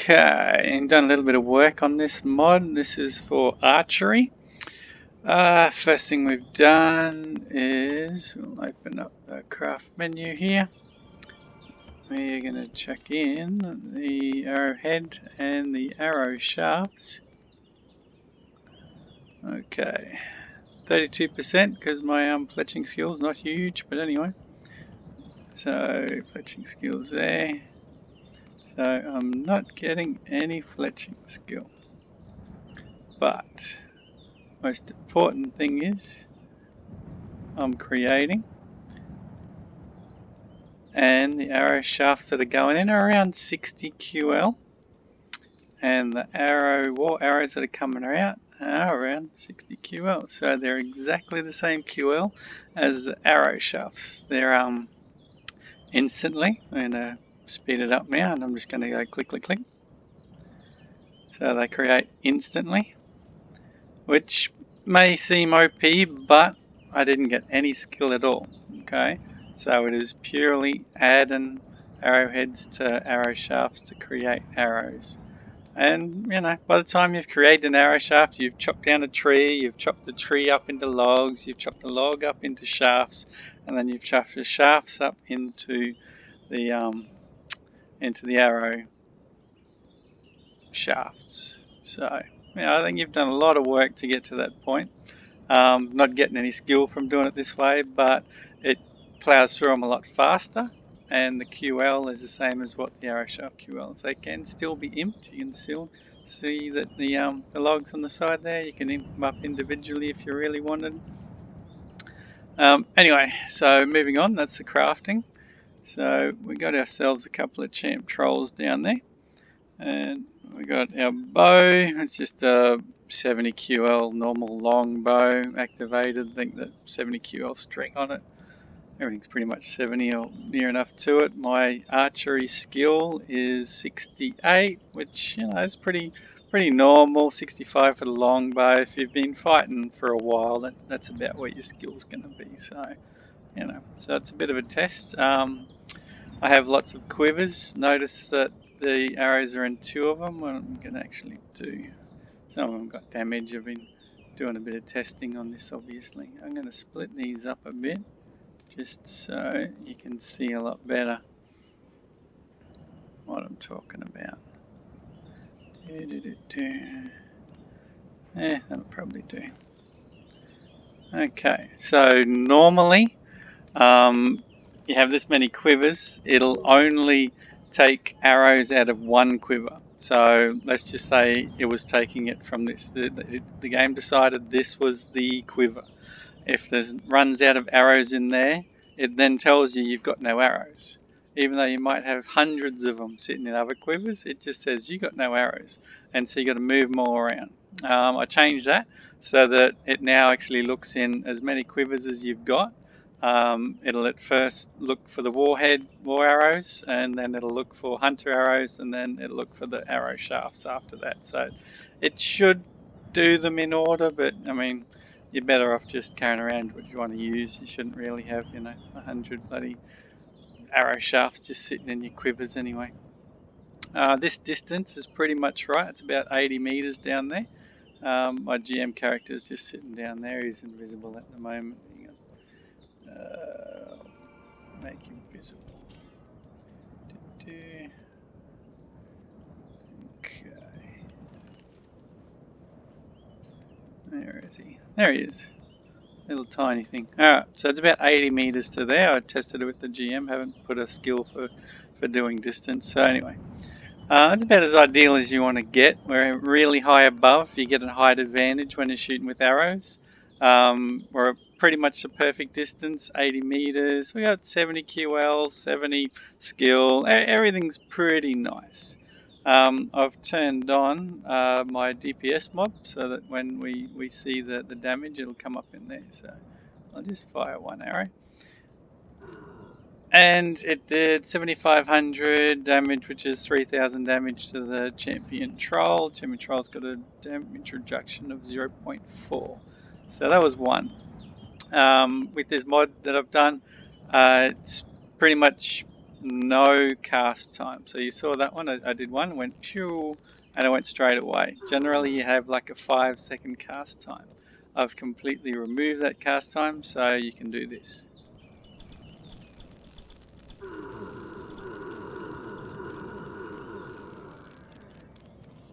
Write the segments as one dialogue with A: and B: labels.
A: Okay, and done a little bit of work on this mod. This is for archery. First thing we've done is we'll open up the craft menu here. We're going to check in the arrowhead and the arrow shafts. Okay, 32% because my fletching skill's not huge, but anyway. So fletching skills there. So I'm not getting any fletching skill, but most important thing is I'm creating, and the arrow shafts that are going in are around 60 QL, and the war arrows that are coming out are around 60 QL. So they're exactly the same QL as the arrow shafts. They're instantly. I'm going to speed it up now, and I'm just going to go click, click, click. So they create instantly, which may seem OP, but I didn't get any skill at all. Okay, so it is purely adding arrowheads to arrow shafts to create arrows. And you know, by the time you've created an arrow shaft, you've chopped down a tree, you've chopped the tree up into logs, you've chopped the log up into shafts, and then you've chopped the shafts up into the arrow shafts. So yeah, I think you've done a lot of work to get to that point. Not getting any skill from doing it this way, but it plows through them a lot faster, and the QL is the same as what the arrow shaft QL is. They can still be imped. You can still see that the logs on the side there, you can imp them up individually if you really wanted. Anyway, so moving on, that's the crafting. So we got ourselves a couple of champ trolls down there, and we got our bow. It's just a 70 QL normal long bow activated. I think that 70 QL string on it. Everything's pretty much 70 or near enough to it. My archery skill is 68, which is pretty normal. 65 for the long bow. If you've been fighting for a while, that's about what your skill's going to be. So so it's a bit of a test. I have lots of quivers. Notice that the arrows are in two of them. What I'm going to actually do, some of them got damage. I've been doing a bit of testing on this, obviously. I'm going to split these up a bit, just so you can see a lot better what I'm talking about. That'll probably do. Okay, so normally, you have this many quivers, it'll only take arrows out of one quiver. So let's just say it was taking it from this. The game decided this was the quiver. If there's runs out of arrows in there, it then tells you you've got no arrows. Even though you might have hundreds of them sitting in other quivers, it just says you got no arrows. And so you got to move them all around. I changed that so that it now actually looks in as many quivers as you've got. It'll at first look for the war arrows, and then it'll look for hunter arrows, and then it'll look for the arrow shafts after that. So it should do them in order, but I mean, you're better off just carrying around what you want to use. You shouldn't really have 100 bloody arrow shafts just sitting in your quivers anyway. This distance is pretty much right. It's about 80 meters down there. My GM character is just sitting down there. He's invisible at the moment. Make him visible. Okay. Where is he? There he is. Little tiny thing. Alright, so it's about 80 meters to there. I tested it with the GM. Haven't put a skill for doing distance. So anyway, it's about as ideal as you want to get. We're really high above. You get a height advantage when you're shooting with arrows. We're pretty much a perfect distance, 80 meters. We got 70 QL, 70 skill. Everything's pretty nice. I've turned on my DPS mob so that when we see the damage, it'll come up in there. So I'll just fire one arrow. And it did 7,500 damage, which is 3,000 damage to the champion troll. Champion troll's got a damage reduction of 0.4. So that was one. With this mod that I've done, it's pretty much no cast time. So you saw that one, I did one, went pew, and I went straight away. Generally you have like a 5-second cast time. I've completely removed that cast time so you can do this.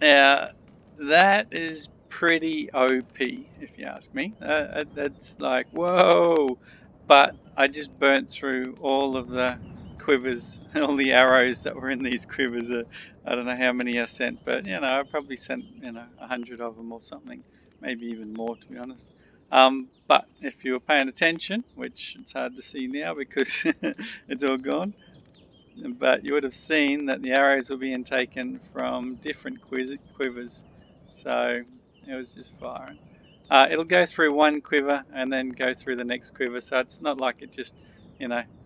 A: Now, that is pretty OP, if you ask me. That's like, whoa! But I just burnt through all of the quivers, all the arrows that were in these quivers. I don't know how many I sent, but I probably sent 100 of them or something, maybe even more, to be honest. But if you were paying attention, which it's hard to see now because it's all gone, but you would have seen that the arrows were being taken from different quivers, so it was just firing. It'll go through one quiver and then go through the next quiver, so it's not like it just,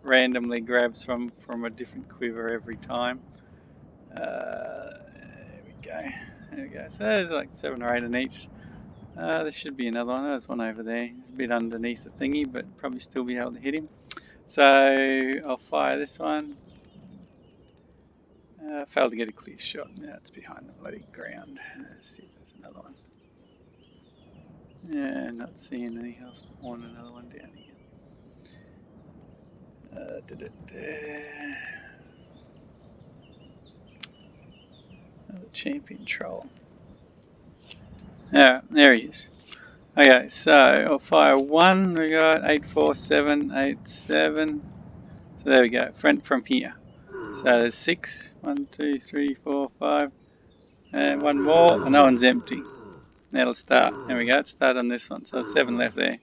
A: randomly grabs from a different quiver every time. There we go. There we go. So there's like 7 or 8 in each. There should be another one. There's one over there. It's a bit underneath the thingy, but probably still be able to hit him. So I'll fire this one. Failed to get a clear shot. Now it's behind the bloody ground. Let's see if there's another one. Yeah, not seeing any else. Want another one down here. Another champion troll. Alright, there he is. Okay, so I'll fire one. We got 84787. So there we go. From here. So there's 6. 1, 2, 3, 4, 5. And one more, and that one's empty. That'll start. There we go. Let's start on this one. So 7 left there.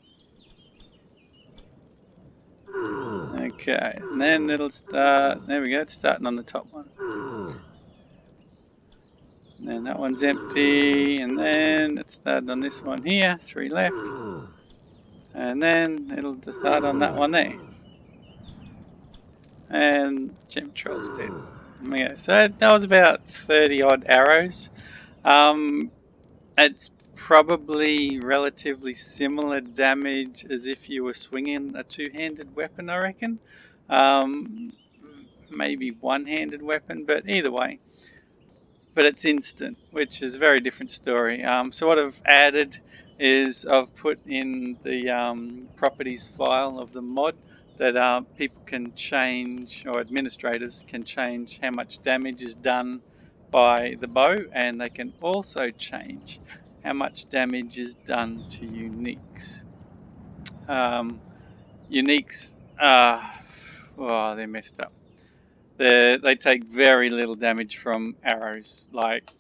A: Okay, and then it'll start. There we go. It's starting on the top one. And then that one's empty, and then it's starting on this one here. 3 left. And then it'll start on that one there. And Gem Troll's dead. Okay, so that was about 30 odd arrows. It's probably relatively similar damage as if you were swinging a 2-handed weapon, I reckon. Maybe 1-handed weapon, but either way. But it's instant, which is a very different story. So what I've added is I've put in the properties file of the mod that people can change, or administrators can change how much damage is done by the bow, and they can also change how much damage is done to uniques. Uniques, they're messed up. They take very little damage from arrows, like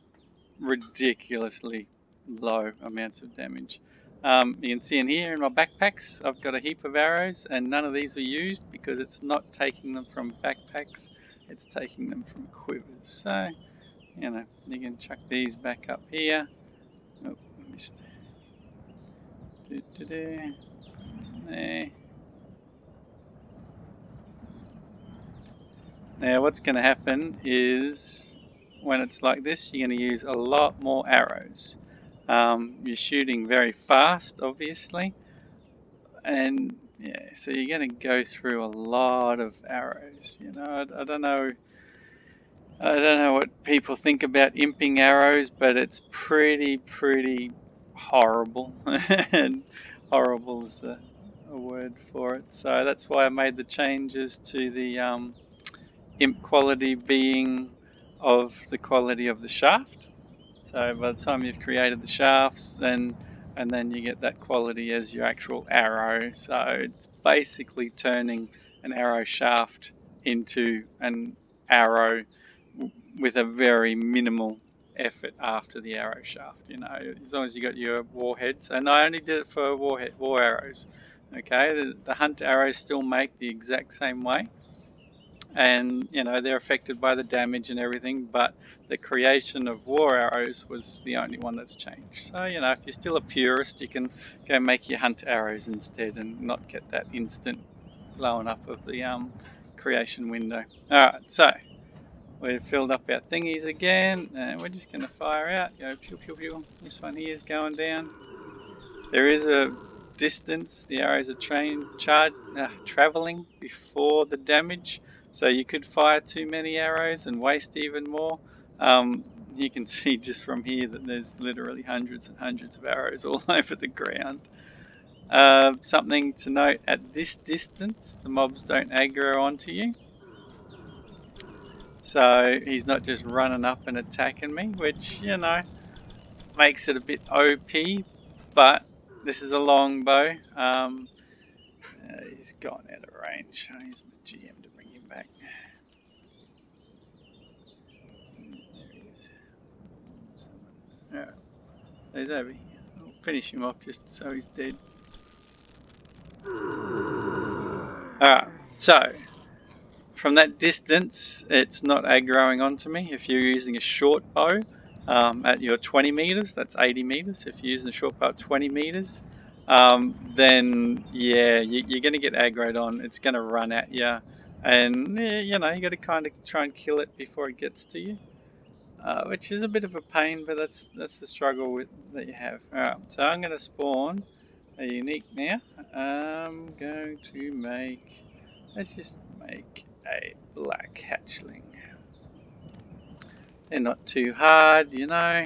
A: ridiculously low amounts of damage. You can see in here in my backpacks, I've got a heap of arrows, and none of these were used because it's not taking them from backpacks, it's taking them from quivers. So, you can chuck these back up here. Oh, I missed. There. Now what's going to happen is when it's like this, you're going to use a lot more arrows. You're shooting very fast, obviously, and yeah, so you're going to go through a lot of arrows. I don't know. I don't know what people think about imping arrows, but it's pretty horrible. And horrible is a word for it. So that's why I made the changes to the imp quality being of the quality of the shaft. So by the time you've created the shafts, and then you get that quality as your actual arrow. So it's basically turning an arrow shaft into an arrow with a very minimal effort after the arrow shaft. As long as you got your warheads, and I only did it for war arrows. Okay, the hunt arrows still make the exact same way, and they're affected by the damage and everything, but the creation of war arrows was the only one that's changed. So if you're still a purist, you can go make your hunt arrows instead and not get that instant blowing up of the creation window. Alright, so we've filled up our thingies again, and we're just going to fire out. Go pew pew pew. This one here is going down. There is a distance the arrows are traveling before the damage. So you could fire too many arrows and waste even more. Um, you can see just from here that there's literally hundreds and hundreds of arrows all over the ground. Something to note, at this distance, the mobs don't aggro onto you. So he's not just running up and attacking me, which, you know, makes it a bit OP, but this is a long bow. He's gone out of range. I'll use my GM to bring him back. There he is. Alright, so he's over here. I'll finish him off just so he's dead. Alright, so from that distance, it's not aggroing onto me. If you're using a short bow at your 20 meters, that's 80 meters. If you're using a short bow at 20 meters, then yeah, you're going to get aggroed on. It's going to run at you, and you know, you got to kind of try and kill it before it gets to you, which is a bit of a pain, but that's the struggle that you have. All right, so I'm going to spawn a unique now. I'm going to make. Let's just make a black hatchling. They're not too hard, you know.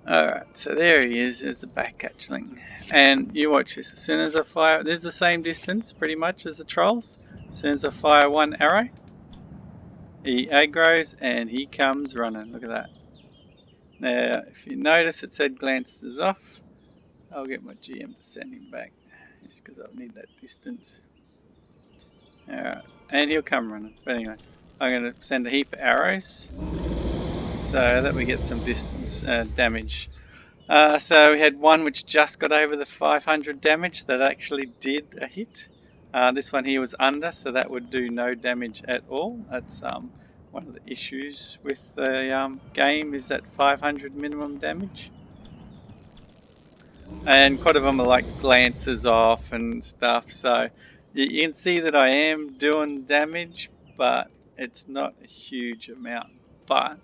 A: Alright, so there he is, there's the back hatchling. And you watch this, as soon as I fire, there's the same distance pretty much as the trolls. As soon as I fire one arrow, he aggroes and he comes running. Look at that. Now, if you notice it said glances off, I'll get my GM to send him back. Just because I'll need that distance. Alright, and he'll come running. But anyway, I'm going to send a heap of arrows so that we get some distance damage. So we had one which just got over the 500 damage that actually did a hit. This one here was under, so that would do no damage at all. That's one of the issues with the game, is that 500 minimum damage. And quite a them are like glances off and stuff, so you can see that I am doing damage, but it's not a huge amount. But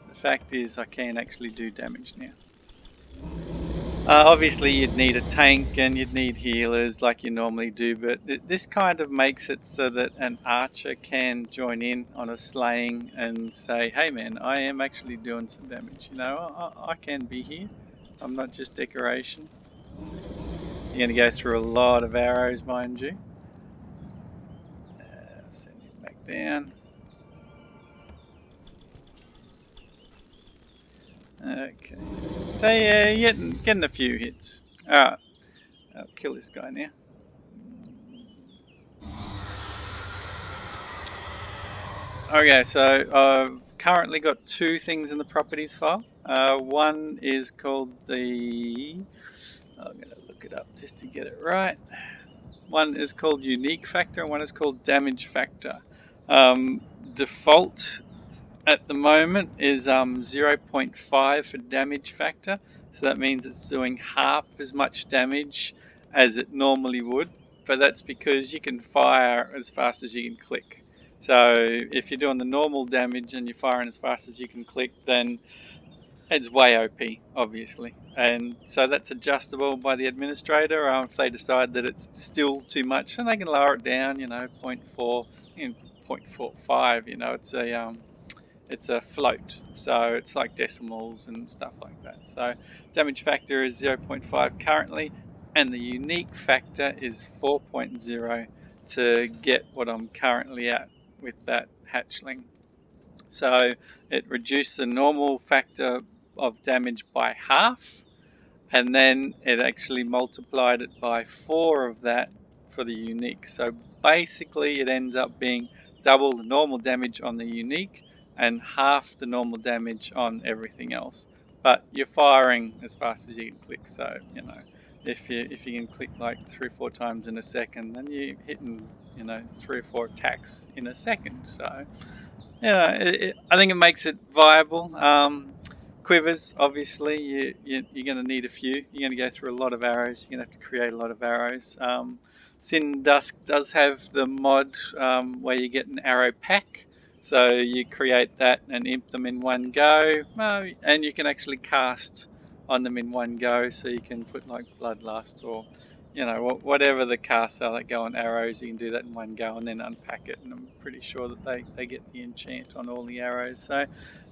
A: the fact is I can actually do damage now. Obviously you'd need a tank and you'd need healers like you normally do, but this kind of makes it so that an archer can join in on a slaying and say, hey man, I am actually doing some damage, you know, I can be here, I'm not just decoration. You're going to go through a lot of arrows, mind you. Send him back down. Okay. So yeah, you're getting a few hits. Alright, I'll kill this guy now. Okay, so I've currently got two things in the properties file. One is called the... I'm going to look it up just to get it right. One is called unique factor and one is called damage factor. Default at the moment is 0.5 for damage factor, so that means it's doing half as much damage as it normally would, but that's because you can fire as fast as you can click. So if you're doing the normal damage and you're firing as fast as you can click, then it's way OP, obviously. And so that's adjustable by the administrator if they decide that it's still too much, and they can lower it down, you know, 0.4, 0.45, you know, it's a float, so it's like decimals and stuff like that. So damage factor is 0.5 currently, and the unique factor is 4.0 to get what I'm currently at with that hatchling. So it reduced the normal factor of damage by half, and then it actually multiplied it by 4 of that for the unique. So basically it ends up being double the normal damage on the unique and half the normal damage on everything else. But you're firing as fast as you can click, so you know, if you can click like 3 or 4 times in a second, then you're hitting, you know, 3 or 4 attacks in a second. So yeah, I think it makes it viable. Quivers, obviously, you're going to need a few. You're going to go through a lot of arrows. You're going to have to create a lot of arrows. Sin Dusk does have the mod where you get an arrow pack. So you create that and imp them in one go. And you can actually cast on them in one go. So you can put like Bloodlust or you know, whatever the casts are that go on arrows, you can do that in one go and then unpack it. And I'm pretty sure that they get the enchant on all the arrows.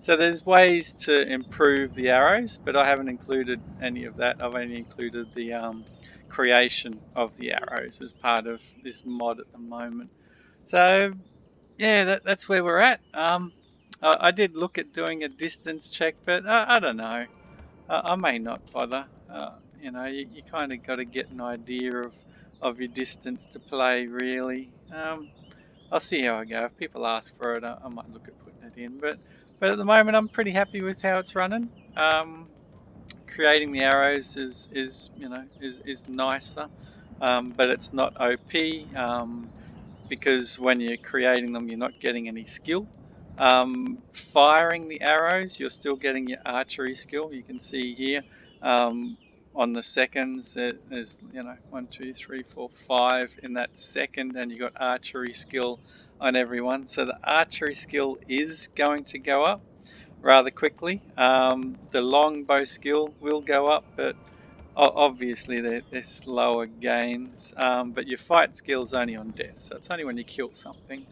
A: So there's ways to improve the arrows, but I haven't included any of that. I've only included the creation of the arrows as part of this mod at the moment. So yeah, that's where we're at. I did look at doing a distance check, but I don't know. I may not bother. You know, you kind of got to get an idea of your distance to play, really. I'll see how I go. If people ask for it, I might look at putting it in. But at the moment, I'm pretty happy with how it's running. Creating the arrows is you know is nicer, but it's not OP. Because when you're creating them, you're not getting any skill. Firing the arrows, you're still getting your archery skill. You can see here on the seconds, there's you know 1, 2, 3, 4, 5 in that second, and you got archery skill on everyone. So the archery skill is going to go up rather quickly. The longbow skill will go up, but obviously they're slower gains, but your fight skill's only on death, so it's only when you kill something.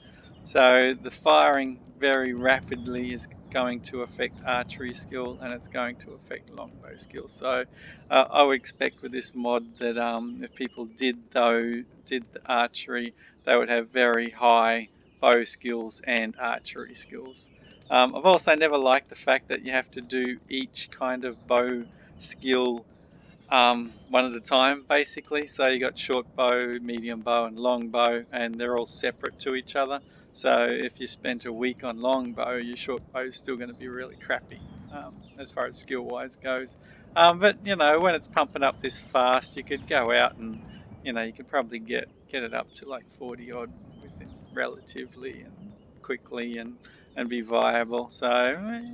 A: So the firing very rapidly is going to affect archery skill, and it's going to affect longbow skill. So I would expect with this mod that if people did the archery, they would have very high bow skills and archery skills. I've also never liked the fact that you have to do each kind of bow skill one at a time, basically. So you got short bow, medium bow, and long bow, and they're all separate to each other. So if you spent a week on long bow, your short bow is still going to be really crappy as far as skill wise goes. But you know, when it's pumping up this fast, you could go out and you know you could probably get it up to like 40 odd within relatively and quickly and be viable. So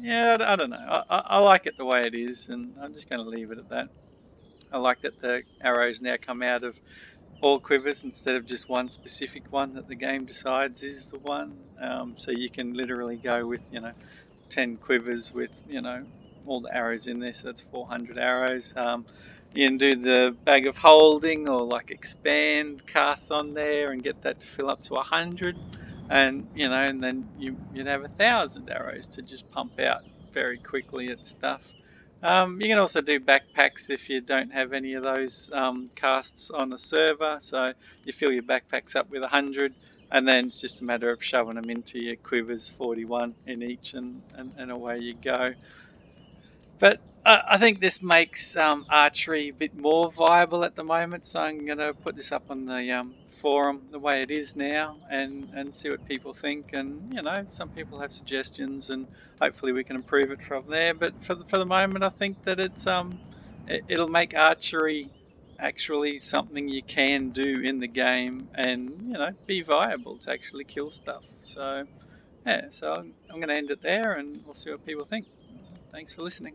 A: yeah, I don't know. I like it the way it is, and I'm just going to leave it at that. I like that the arrows now come out of all quivers instead of just one specific one that the game decides is the one. So you can literally go with, you know, 10 quivers with, you know, all the arrows in there, so that's 400 arrows. You can do the bag of holding or like expand casts on there and get that to fill up to 100. And, you know, and then you'd have 1,000 arrows to just pump out very quickly at stuff. You can also do backpacks if you don't have any of those casts on a server. So you fill your backpacks up with 100, and then it's just a matter of shoving them into your quivers, 41 in each, and away you go. But I think this makes archery a bit more viable at the moment, so I'm going to put this up on the forum the way it is now, and see what people think. And you know, some people have suggestions, and hopefully we can improve it from there. But for the moment, I think that it'll make archery actually something you can do in the game, and you know, be viable to actually kill stuff. So yeah, so I'm going to end it there, and we'll see what people think. Thanks for listening.